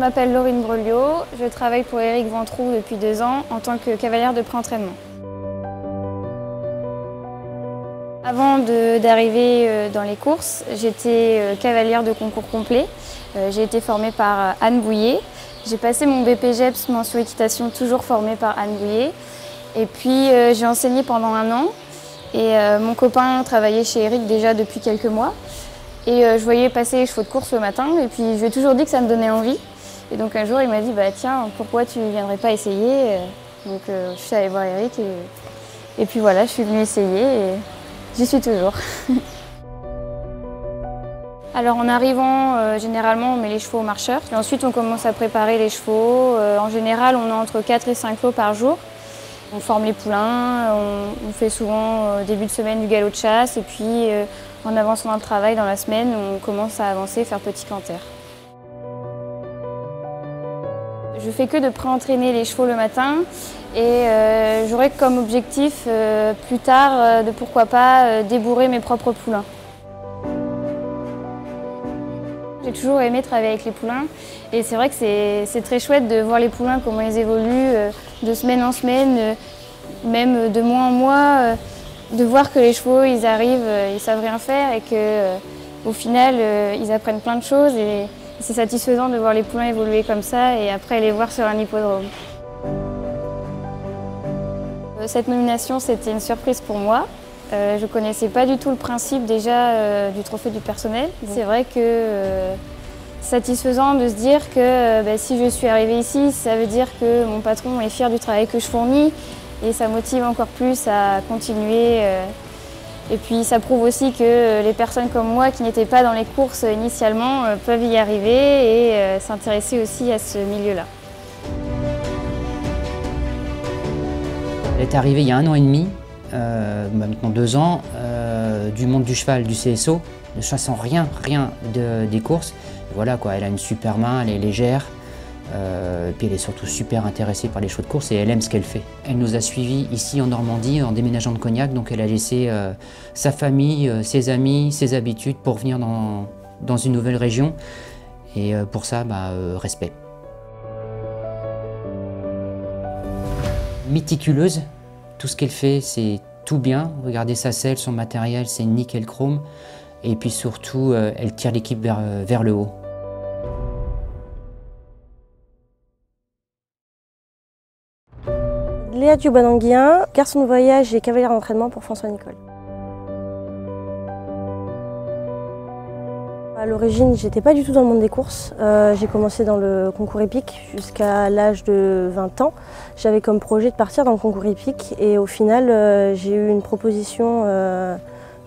Je m'appelle Laurine Breliot, je travaille pour Éric Ventroux depuis 2 ans en tant que cavalière de pré-entraînement. Avant d'arriver dans les courses, j'étais cavalière de concours complet. J'ai été formée par Anne Bouillet. J'ai passé mon BPGEPS mention équitation, toujours formée par Anne Bouillet. Et puis j'ai enseigné pendant 1 an. Et mon copain travaillait chez Éric déjà depuis quelques mois. Et je voyais passer les chevaux de course le matin. Et puis je lui ai toujours dit que ça me donnait envie. Et donc un jour il m'a dit bah, tiens, pourquoi tu ne viendrais pas essayer? Donc je suis allée voir Éric et puis voilà, je suis venue essayer et j'y suis toujours. Alors en arrivant, généralement on met les chevaux au marcheur. Et ensuite on commence à préparer les chevaux. En général on a entre 4 et 5 lots par jour. On forme les poulains, on fait souvent début de semaine du galop de chasse et puis en avançant dans le travail dans la semaine, on commence à avancer, faire petit canter. Je fais que de pré-entraîner les chevaux le matin et j'aurai comme objectif plus tard de pourquoi pas débourrer mes propres poulains. J'ai toujours aimé travailler avec les poulains et c'est vrai que c'est très chouette de voir les poulains, comment ils évoluent de semaine en semaine, même de mois en mois, de voir que les chevaux ils arrivent, ils savent rien faire et qu'au final ils apprennent plein de choses. Et c'est satisfaisant de voir les poulains évoluer comme ça et après les voir sur un hippodrome. Cette nomination, c'était une surprise pour moi. Je ne connaissais pas du tout le principe déjà du trophée du personnel. C'est vrai que c'est satisfaisant de se dire que si je suis arrivée ici, ça veut dire que mon patron est fier du travail que je fournis et ça motive encore plus à continuer. Et puis ça prouve aussi que les personnes comme moi qui n'étaient pas dans les courses initialement peuvent y arriver et s'intéresser aussi à ce milieu-là. Elle est arrivée il y a 1 an et demi, maintenant 2 ans, du monde du cheval, du CSO, ne sachant rien des courses. Voilà quoi, elle a une super main, elle est légère. Puis elle est surtout super intéressée par les chevaux de course et elle aime ce qu'elle fait. Elle nous a suivis ici en Normandie en déménageant de Cognac, donc elle a laissé sa famille, ses amis, ses habitudes pour venir dans une nouvelle région et pour ça, respect. Méticuleuse, tout ce qu'elle fait c'est tout bien, regardez sa selle, son matériel c'est nickel chrome et puis surtout elle tire l'équipe vers le haut. Léa Dubananguien, garçon de voyage et cavalière d'entraînement pour François Nicole. À l'origine, j'étais pas du tout dans le monde des courses. J'ai commencé dans le concours hippique jusqu'à l'âge de 20 ans. J'avais comme projet de partir dans le concours hippique et au final, j'ai eu une proposition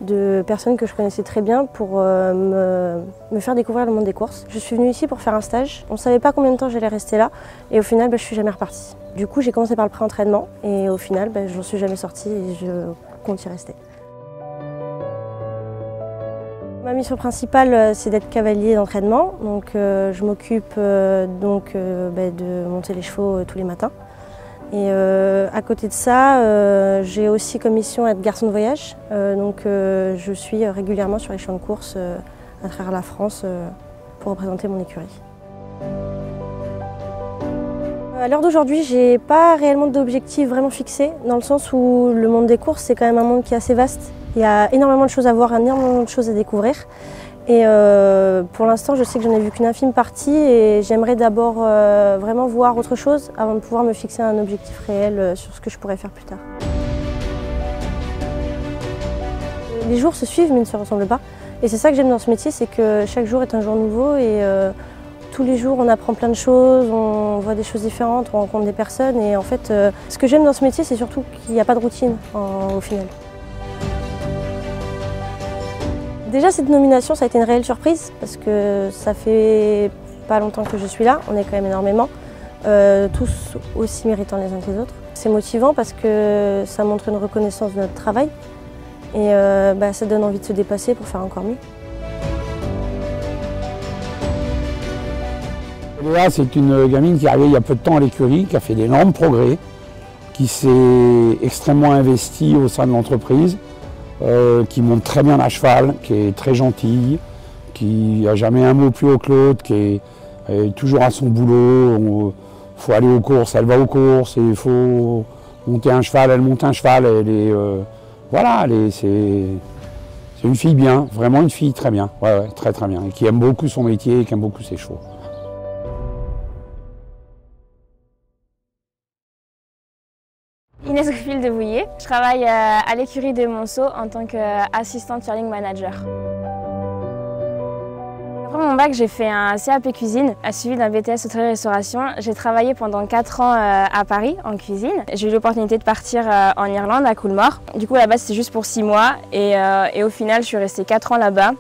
de personnes que je connaissais très bien pour me faire découvrir le monde des courses. Je suis venue ici pour faire un stage. On ne savait pas combien de temps j'allais rester là et au final, je ne suis jamais repartie. Du coup, j'ai commencé par le pré-entraînement et au final, je n'en suis jamais sortie et je compte y rester. Ma mission principale, c'est d'être cavalier d'entraînement. Donc, je m'occupe de monter les chevaux tous les matins. Et à côté de ça, j'ai aussi comme mission être garçon de voyage. Je suis régulièrement sur les champs de course à travers la France pour représenter mon écurie. À l'heure d'aujourd'hui, je n'ai pas réellement d'objectif vraiment fixé, dans le sens où le monde des courses, c'est quand même un monde qui est assez vaste. Il y a énormément de choses à voir, énormément de choses à découvrir. Et pour l'instant, je sais que j'en ai vu qu'une infime partie et j'aimerais d'abord vraiment voir autre chose avant de pouvoir me fixer un objectif réel sur ce que je pourrais faire plus tard. Les jours se suivent mais ne se ressemblent pas. Et c'est ça que j'aime dans ce métier, c'est que chaque jour est un jour nouveau et tous les jours on apprend plein de choses, on voit des choses différentes, on rencontre des personnes. Et en fait, ce que j'aime dans ce métier, c'est surtout qu'il n'y a pas de routine au final. Déjà, cette nomination, ça a été une réelle surprise parce que ça fait pas longtemps que je suis là, on est quand même énormément, tous aussi méritants les uns que les autres. C'est motivant parce que ça montre une reconnaissance de notre travail et ça donne envie de se dépasser pour faire encore mieux. Léa, c'est une gamine qui est arrivée il y a peu de temps à l'écurie, qui a fait d'énormes progrès, qui s'est extrêmement investie au sein de l'entreprise. Qui monte très bien à cheval, qui est très gentille, qui n'a jamais un mot plus haut que l'autre, qui est Elle est toujours à son boulot, il faut aller aux courses, elle va aux courses, il faut monter un cheval, elle monte un cheval. Voilà, c'est une fille bien, vraiment une fille très bien, ouais, très très bien, et qui aime beaucoup son métier et qui aime beaucoup ses chevaux. Inès Goupil de Bouillé. Je travaille à l'écurie des Monceaux en tant qu'assistante yearling manager. Après mon bac, j'ai fait un CAP cuisine, suivi d'un BTS hôtellerie-restauration. J'ai travaillé pendant 4 ans à Paris en cuisine. J'ai eu l'opportunité de partir en Irlande, à Coolmore. Du coup, là-bas, c'était juste pour 6 mois et au final, je suis restée 4 ans là-bas.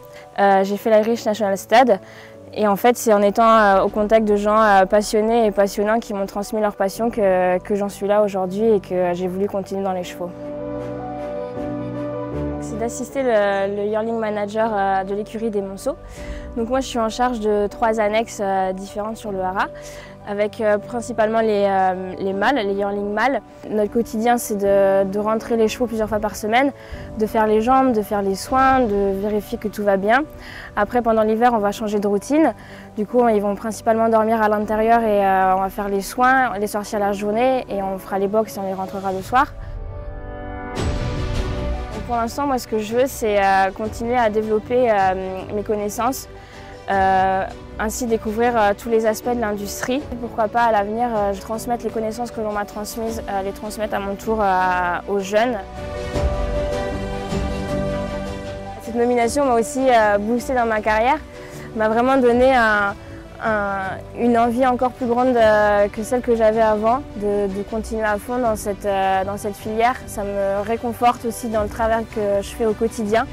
J'ai fait l'Irish National Stud. Et en fait, c'est en étant au contact de gens passionnés et passionnants qui m'ont transmis leur passion que j'en suis là aujourd'hui et que j'ai voulu continuer dans les chevaux. C'est d'assister le yearling manager de l'écurie des Monceaux. Donc moi, je suis en charge de 3 annexes différentes sur le haras, avec principalement les mâles, les yearling mâles. Notre quotidien, c'est de rentrer les chevaux plusieurs fois par semaine, de faire les jambes, de faire les soins, de vérifier que tout va bien. Après, pendant l'hiver, on va changer de routine. Du coup, ils vont principalement dormir à l'intérieur et on va faire les soins, les sortir la journée et on fera les box et on les rentrera le soir. Pour l'instant, moi, ce que je veux, c'est continuer à développer mes connaissances, ainsi découvrir tous les aspects de l'industrie. Pourquoi pas, à l'avenir, transmettre les connaissances que l'on m'a transmises, les transmettre à mon tour aux jeunes. Cette nomination m'a aussi boosté dans ma carrière, m'a vraiment donné une envie encore plus grande que celle que j'avais avant, de continuer à fond dans cette filière. Ça me réconforte aussi dans le travail que je fais au quotidien.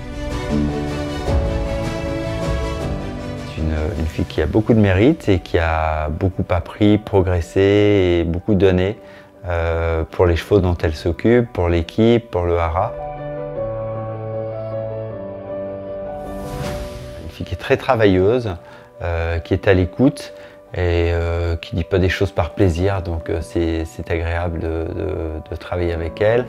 C'est une fille qui a beaucoup de mérite et qui a beaucoup appris, progressé et beaucoup donné pour les chevaux dont elle s'occupe, pour l'équipe, pour le haras. Une fille qui est très travailleuse, qui est à l'écoute et qui ne dit pas des choses par plaisir, donc c'est agréable de travailler avec elle.